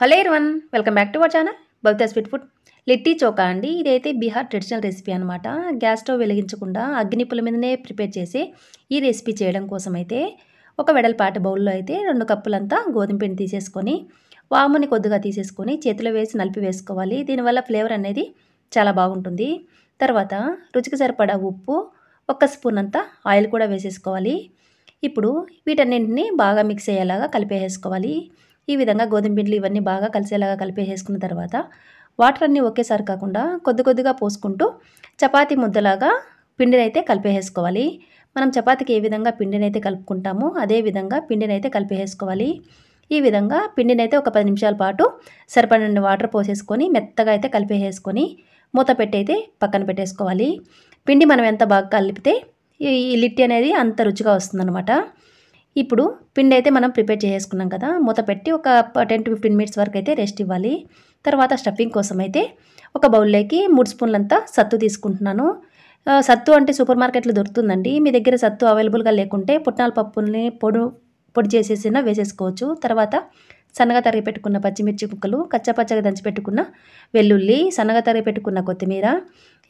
Hello everyone, welcome back to our channel Bhavitha sweet food. Litti chokha అండి. ఇదైతే Bihar traditional recipe అనమాట. Gas stove వెలిగించకుండా అగ్నిపుల మీదనే prepare చేసి ఈ రెసిపీ చేయడం కోసం అయితే ఒక వెడల్పాటి బౌల్లో అయితే 2 కప్పులంతా గోధుమ పిండి తీసేసుకొని వాముని కొద్దిగా తీసేసుకొని చేతిలో వేసి నలిపి వేసుకోవాలి. దీనివల్ల ఫ్లేవర్ అనేది చాలా బాగుంటుంది. తర్వాత రుచికి సరిపడా ఉప్పు, 1 స్పూన్ అంతా ఆయిల్ కూడా వేసేసుకోవాలి. ఇప్పుడు వీటన్నింటినీ బాగా మిక్స్ అయ్యేలాగా కలిపేసుకోవాలి. ఈ విధంగా గోధుమ పిండిలు ఇవన్నీ బాగా కలిసేలాగా కలిపేసుకున్న తర్వాత వాటర్ అన్నీ ఒకేసారి కాకుండా కొద్ది కొద్దిగా పోసుకుంటూ చపాతీ ముద్దలాగా పిండిని అయితే కలిపేసుకోవాలి. మనం చపాతీకి ఏ విధంగా పిండిని అయితే కలుపుకుంటామో అదే విధంగా పిండిని అయితే కలిపేసుకోవాలి. ఈ విధంగా పిండిని అయితే ఒక 10 నిమిషాల పాటు సరిపడిన వాటర్ పోసేసుకొని మెత్తగా అయితే కలిపేసుకొని మూత పెట్టి అయితే పక్కన పెట్టేసుకోవాలి. పిండి మనం ఎంత బాగా కలిపితే ఈ లిట్టి అనేది అంత రుచిగా వస్తుందన్నమాట. ఇప్పుడు పిండి అయితే మనం ప్రిపేర్ చేసుకున్నాం కదా, మూత పెట్టి ఒక 10 to 15 మినిట్స్ వరకు అయితే రెస్ట్ ఇవ్వాలి. తర్వాత స్టఫింగ్ కోసం అయితే ఒక బౌల్లోకి 3 స్పూన్లంతా సత్తు తీసుకుంటున్నాను. సత్తు అంటే సూపర్ మార్కెట్లో దొరుకుతుందండి. మీ దగ్గర సత్తు అవైలబుల్గా లేకుంటే పుట్నాల పప్పుల్ని పొడి చేసేసిన వేసేసుకోవచ్చు. తర్వాత సన్నగా తరిగి పెట్టుకున్న పచ్చిమిర్చి ముక్కలు, కచ్చపచ్చగా దంచి పెట్టుకున్న వెల్లుల్లి, సన్నగా తరిగి పెట్టుకున్న కొత్తిమీర,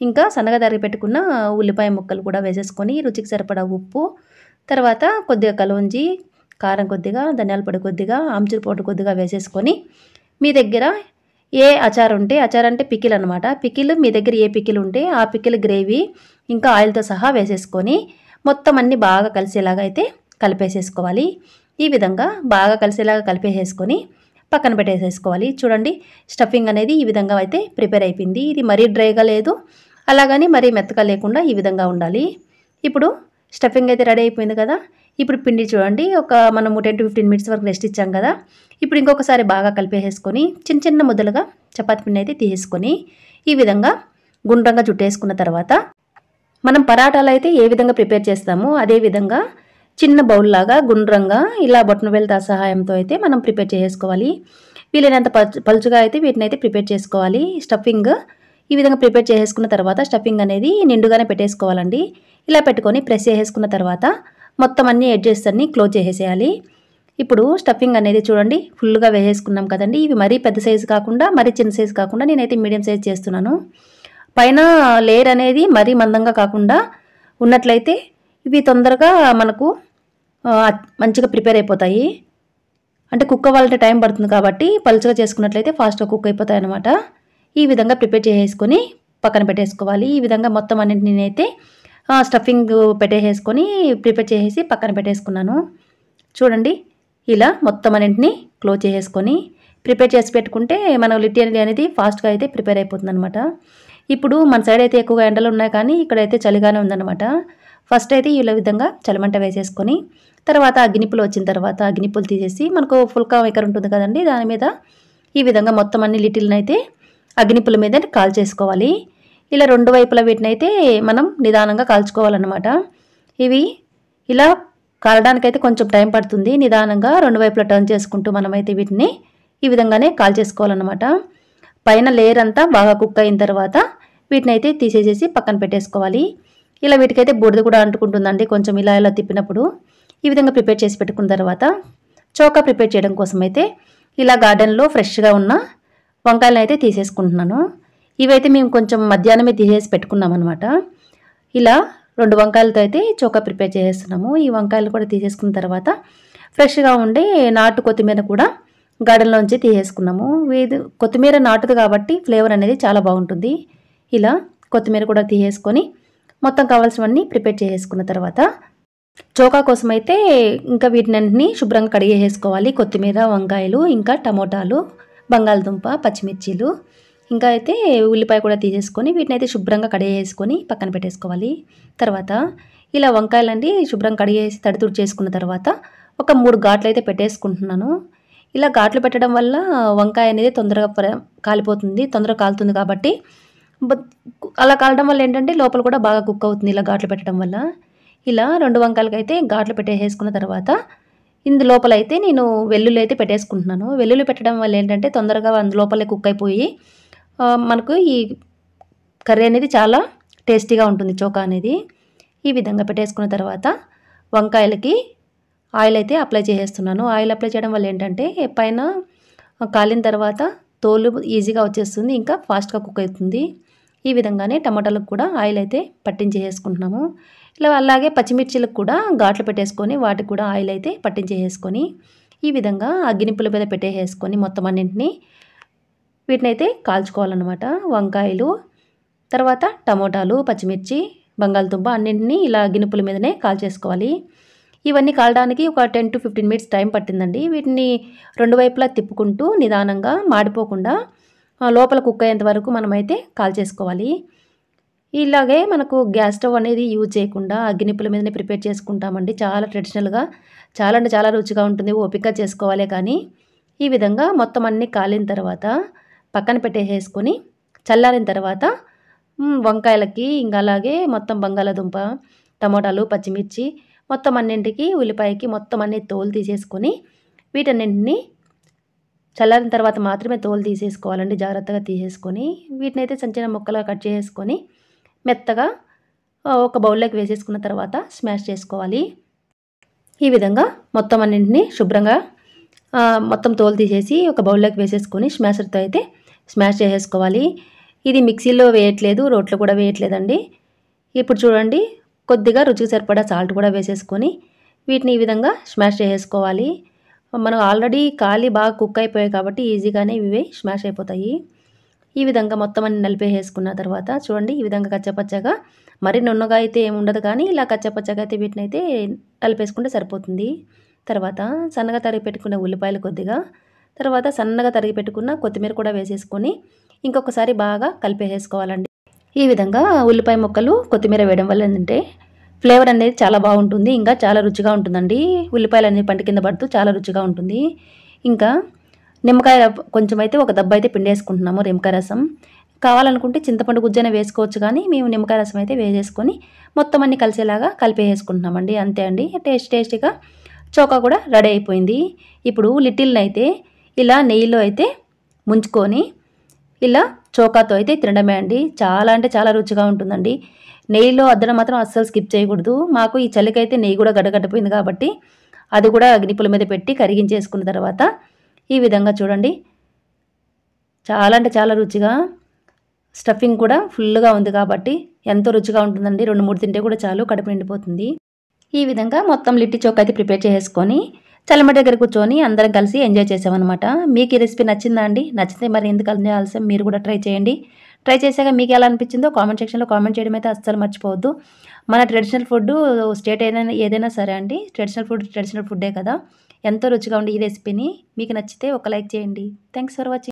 ఇంకా సన్నగా తరిగి పెట్టుకున్న ఉల్లిపాయ ముక్కలు కూడా వేసేసుకొని రుచికి సరిపడా ఉప్పు, తర్వాత కొద్దిగా కలవంజి, కారం కొద్దిగా, ధనియాల పొడి కొద్దిగా, ఆమ్చూర్ పౌడర్ కొద్దిగా వేసేసుకొని మీ దగ్గర ఏ అచార్ ఉంటే అచార్ అంటే పికిల్ అనమాట. పికిల్ మీ దగ్గర ఏ పికిల్ ఉంటే ఆ పికిల్ గ్రేవీ ఇంకా ఆయిల్తో సహా వేసేసుకొని మొత్తం అన్నీ బాగా కలిసేలాగా అయితే కలిపేసేసుకోవాలి. ఈ విధంగా బాగా కలిసేలాగా కలిపేసేసుకొని పక్కన పెట్టేసేసుకోవాలి. చూడండి, స్టఫింగ్ అనేది ఈ విధంగా అయితే ప్రిపేర్ అయిపోయింది. ఇది మరీ డ్రైగా లేదు, అలాగని మరీ మెత్తగా లేకుండా ఈ విధంగా ఉండాలి. ఇప్పుడు స్టఫింగ్ అయితే రెడీ అయిపోయింది కదా. ఇప్పుడు పిండి చూడండి, మనము 10 to 15 మినిట్స్ వరకు రెస్ట్ ఇచ్చాం కదా. ఇప్పుడు ఇంకొకసారి బాగా కలిపేసుకొని చిన్న చిన్న ముద్దలుగా చపాతీ పిండి అయితే తీసేసుకొని ఈ విధంగా గుండ్రంగా చుట్టేసుకున్న తర్వాత మనం పరాటాలు అయితే ఏ విధంగా ప్రిపేర్ చేస్తామో అదే విధంగా చిన్న బౌల్ లాగా గుండ్రంగా ఇలా బొటనవేలు సహాయంతో అయితే మనం ప్రిపేర్ చేసుకోవాలి. వీలైనంత పలుచుగా అయితే వీటిని అయితే ప్రిపేర్ చేసుకోవాలి. స్టఫింగ్ ఈ విధంగా ప్రిపేర్ చేసుకున్న తర్వాత స్టఫింగ్ అనేది నిండుగానే పెట్టేసుకోవాలండి. ఇలా పెట్టుకొని ప్రెస్ చేసేసుకున్న తర్వాత మొత్తం అన్ని ఎడ్జెస్ అన్ని క్లోజ్ చేసేయాలి. ఇప్పుడు స్టఫింగ్ అనేది చూడండి ఫుల్గా వేసేసుకున్నాం కదండి. ఇవి మరీ పెద్ద సైజు కాకుండా మరీ చిన్న సైజు కాకుండా నేనైతే మీడియం సైజ్ చేస్తున్నాను. పైన లేయర్ అనేది మరీ మందంగా కాకుండా ఉన్నట్లయితే ఇవి తొందరగా మనకు మంచిగా ప్రిపేర్ అయిపోతాయి. అంటే కుక్ అవ్వాలంటే టైం పడుతుంది కాబట్టి పలుచగా చేసుకున్నట్లయితే ఫాస్ట్గా కుక్ అయిపోతాయి అన్నమాట. ఈ విధంగా ప్రిపేర్ చేసుకొని పక్కన పెట్టేసుకోవాలి. ఈ విధంగా మొత్తం అన్నింటిని అయితే స్టఫింగ్ పెట్టేసుకొని ప్రిపేర్ చేసేసి పక్కన పెట్టేసుకున్నాను. చూడండి, ఇలా మొత్తం అన్నింటినీ క్లోజ్ చేసేసుకొని ప్రిపేర్ చేసి పెట్టుకుంటే మన లిట్టి అనేది ఫాస్ట్గా అయితే ప్రిపేర్ అయిపోతుంది అనమాట. ఇప్పుడు మన సైడ్ అయితే ఎక్కువగా ఎండలు ఉన్నాయి కానీ ఇక్కడైతే చలిగానే ఉందన్నమాట. ఫస్ట్ అయితే ఈ విధంగా చలిమంట వేసేసుకొని తర్వాత అగ్నిపులు వచ్చిన తర్వాత అగ్నిపులు తీసేసి మనకు ఫుల్కా మేకర్ ఉంటుంది కదండి, దాని మీద ఈ విధంగా మొత్తం అన్ని లిటిల్ని అయితే అగ్నిపుల మీద కాల్ చేసుకోవాలి. ఇలా 2 వైపులా వీటిని అయితే మనం నిదానంగా కాల్చుకోవాలన్నమాట. ఇవి ఇలా కాలడానికైతే కొంచెం టైం పడుతుంది. నిదానంగా 2 వైపులా టర్న్ చేసుకుంటూ మనమైతే వీటిని ఈ విధంగానే కాల్ చేసుకోవాలన్నమాట. పైన లేయర్ అంతా బాగా కుక్ అయిన తర్వాత వీటిని అయితే తీసేసేసి పక్కన పెట్టేసుకోవాలి. ఇలా వీటికైతే బూడిద కూడా అంటుకుంటుందండి కొంచెం ఇలా ఇలా తిప్పినప్పుడు. ఈ విధంగా ప్రిపేర్ చేసి పెట్టుకున్న తర్వాత చోకా ప్రిపేర్ చేయడం కోసం అయితే ఇలా గార్డెన్లో ఫ్రెష్గా ఉన్న వంకాయలను అయితే తీసేసుకుంటున్నాను. ఇవైతే మేము కొంచెం మధ్యాహ్నమే తీసేసి పెట్టుకున్నాం అనమాట. ఇలా 2 వంకాయలతో అయితే చోకా ప్రిపేర్ చేసేస్తున్నాము. ఈ వంకాయలు కూడా తీసేసుకున్న తర్వాత ఫ్రెష్గా ఉండే నాటు కొత్తిమీర కూడా గార్డెన్లోంచి తీసేసుకున్నాము. కొత్తిమీర నాటుది కాబట్టి ఫ్లేవర్ అనేది చాలా బాగుంటుంది. ఇలా కొత్తిమీర కూడా తీసేసుకొని మొత్తం కావాల్సినవన్నీ ప్రిపేర్ చేసేసుకున్న తర్వాత చోకా కోసం అయితే ఇంకా వీటినన్నింటినీ శుభ్రంగా కడిగేసుకోవాలి. కొత్తిమీర, వంకాయలు, ఇంకా టమోటాలు, బంగాళదుంప, పచ్చిమిర్చీలు, ఇంకా అయితే ఉల్లిపాయ కూడా తీసేసుకొని వీటిని అయితే శుభ్రంగా కడిగేసుకొని పక్కన పెట్టేసుకోవాలి. తర్వాత ఇలా వంకాయలండి శుభ్రంగా కడిగేసి తడితుడి చేసుకున్న తర్వాత ఒక 3 ఘాట్లు అయితే పెట్టేసుకుంటున్నాను. ఇలా ఘాట్లు పెట్టడం వల్ల వంకాయ అనేది తొందరగా కాలిపోతుంది, తొందరగా కాలుతుంది కాబట్టి అలా కాలడం వల్ల ఏంటంటే లోపల కూడా బాగా కుక్ అవుతుంది ఇలా ఘాట్లు పెట్టడం వల్ల. ఇలా 2 వంకాయలకి అయితే ఘాట్లు పెట్టేసుకున్న తర్వాత ఇందులోపల అయితే నేను వెల్లుల్లి అయితే పెట్టేసుకుంటున్నాను. వెల్లుల్లి పెట్టడం వల్ల ఏంటంటే తొందరగా అందులోపలే కుక్ అయిపోయి మనకు ఈ కర్రీ అనేది చాలా టేస్టీగా ఉంటుంది చోకా అనేది. ఈ విధంగా పెట్టేసుకున్న తర్వాత వంకాయలకి ఆయిల్ అయితే అప్లై చేసేస్తున్నాను. ఆయిల్ అప్లై చేయడం వల్ల ఏంటంటే పైన కాలిన తర్వాత తోలు ఈజీగా వచ్చేస్తుంది, ఇంకా ఫాస్ట్గా కుక్ అవుతుంది. ఈ విధంగానే టమాటాలకు కూడా ఆయిల్ అయితే పట్టించేసుకుంటున్నాము. ఇలా అలాగే పచ్చిమిర్చీలకు కూడా ఘాట్లు పెట్టేసుకొని వాటికి కూడా ఆయిల్ అయితే పట్టించేసుకొని ఈ విధంగా అగ్గినిప్పుల మీద పెట్టేసుకొని మొత్తం అన్నింటినీ వీటినైతే కాల్చుకోవాలన్నమాట. వంకాయలు, తర్వాత టమోటాలు, పచ్చిమిర్చి, బంగాళదుంప అన్నింటినీ ఇలా గినుపుల మీదనే కాల్చేసుకోవాలి. ఇవన్నీ కాలడానికి ఒక 10 to 15 మినిట్స్ టైం పట్టిందండి. వీటిని రెండు వైపులా తిప్పుకుంటూ నిదానంగా మాడిపోకుండా లోపల కుక్ అయ్యేంత వరకు మనమైతే కాల్చేసుకోవాలి. ఇలాగే మనకు గ్యాస్ స్టవ్ అనేది యూజ్ చేయకుండా అగ్గినిప్పుల మీదనే ప్రిపేర్ చేసుకుంటామండి. చాలా ట్రెడిషనల్గా, చాలా అంటే చాలా రుచిగా ఉంటుంది. ఓపికగా చేసుకోవాలే కానీ ఈ విధంగా మొత్తం అన్నీ కాలిన తర్వాత పక్కన పెట్టేసుకొని చల్లారిన తర్వాత వంకాయలకి ఇంకా అలాగే మొత్తం బంగాళాదుంప, టమోటాలు, పచ్చిమిర్చి మొత్తం అన్నింటికి ఉల్లిపాయకి మొత్తం అన్ని తోలు తీసేసుకొని వీటన్నింటినీ చల్లారిన తర్వాత మాత్రమే తోలు తీసేసుకోవాలండి. జాగ్రత్తగా తీసేసుకొని వీటినైతే చిన్న ముక్కలుగా కట్ చేసుకొని మెత్తగా ఒక బౌల్లోకి వేసేసుకున్న తర్వాత స్మాష్ చేసుకోవాలి. ఈ విధంగా మొత్తం అన్నింటినీ శుభ్రంగా మొత్తం తోలు తీసేసి ఒక బౌల్లోకి వేసేసుకొని స్మాషర్తో అయితే స్మాష్ చేసేసుకోవాలి. ఇది మిక్సీలో వేయట్లేదు, రోట్లో కూడా వేయట్లేదండి. ఇప్పుడు చూడండి, కొద్దిగా రుచికి సరిపడా సాల్ట్ కూడా వేసేసుకొని వీటిని ఈ విధంగా స్మాష్ చేసేసుకోవాలి. మనం ఆల్రెడీ కాలి బాగా కుక్ అయిపోయాయి కాబట్టి ఈజీగానే ఇవి స్మాష్ అయిపోతాయి. ఈ విధంగా మొత్తం అన్ని నలిపేసుకున్న తర్వాత చూడండి, ఈ విధంగా కచ్చపచ్చగా, మరి నున్నగా అయితే ఏమి ఉండదు కానీ ఇలా కచ్చపచ్చగా అయితే వీటిని అయితే నలిపేసుకుంటే సరిపోతుంది. తర్వాత సన్నగా తరిగి పెట్టుకున్న ఉల్లిపాయలు కొద్దిగా, తర్వాత సన్నగా తరిగి పెట్టుకున్న కొత్తిమీర కూడా వేసేసుకొని ఇంకొకసారి బాగా కలిపేసుకోవాలండి. ఈ విధంగా ఉల్లిపాయ ముక్కలు కొత్తిమీర వేయడం వల్ల ఏంటంటే ఫ్లేవర్ అనేది చాలా బాగుంటుంది, ఇంకా చాలా రుచిగా ఉంటుందండి. ఉల్లిపాయలు అనేది పంట కింద పడుతూ చాలా రుచిగా ఉంటుంది. ఇంకా నిమ్మకాయ కొంచెం అయితే ఒక దెబ్బ అయితే పిండేసుకుంటున్నాము, నిమ్మకాయ రసం. కావాలనుకుంటే చింతపండు గుజ్జైనా వేసుకోవచ్చు కానీ మేము నిమ్మకాయ రసం అయితే వేసేసుకొని మొత్తం అన్ని కలిసేలాగా కలిపేసుకుంటున్నామండి. అంతే అండి, టేస్టీగా చోకా కూడా రెడీ అయిపోయింది. ఇప్పుడు లిటిల్ని అయితే ఇలా నెయ్యిలో అయితే ముంచుకొని ఇలా చోకాతో అయితే తినడమే అండి. చాలా అంటే చాలా రుచిగా ఉంటుందండి. నెయ్యిలో అద్దడం మాత్రం అస్సలు స్కిప్ చేయకూడదు. మాకు ఈ చలికైతే నెయ్యి కూడా గడ్డగడ్డిపోయింది కాబట్టి అది కూడా అగ్నిపుల మీద పెట్టి కరిగించేసుకున్న తర్వాత ఈ విధంగా చూడండి, చాలా అంటే చాలా రుచిగా, స్టఫింగ్ కూడా ఫుల్గా ఉంది కాబట్టి ఎంతో రుచిగా ఉంటుందండి. 2-3 తింటే కూడా చాలు, కడుపు నిండిపోతుంది. ఈ విధంగా మొత్తం లిట్టి చోకా అయితే ప్రిపేర్ చేసుకొని చల్లమటి దగ్గర కూర్చొని అందరం కలిసి ఎంజాయ్ చేసామన్నమాట. మీకు ఈ రెసిపీ నచ్చిందా అండి? నచ్చితే మరి ఎందుకు ఆలస్యం, మీరు కూడా ట్రై చేయండి. ట్రై చేశాక మీకు ఎలా అనిపించిందో కామెంట్ సెక్షన్లో కామెంట్ చేయడం అయితే అస్సలు మర్చిపోవద్దు. మన ట్రెడిషనల్ ఫుడ్ స్టేట్ ఏదైనా సరే అండి, ట్రెడిషనల్ ఫుడ్డే కదా. ఎంతో రుచిగా ఉండే ఈ రెసిపీని మీకు నచ్చితే ఒక లైక్ చేయండి. Thanks for watching.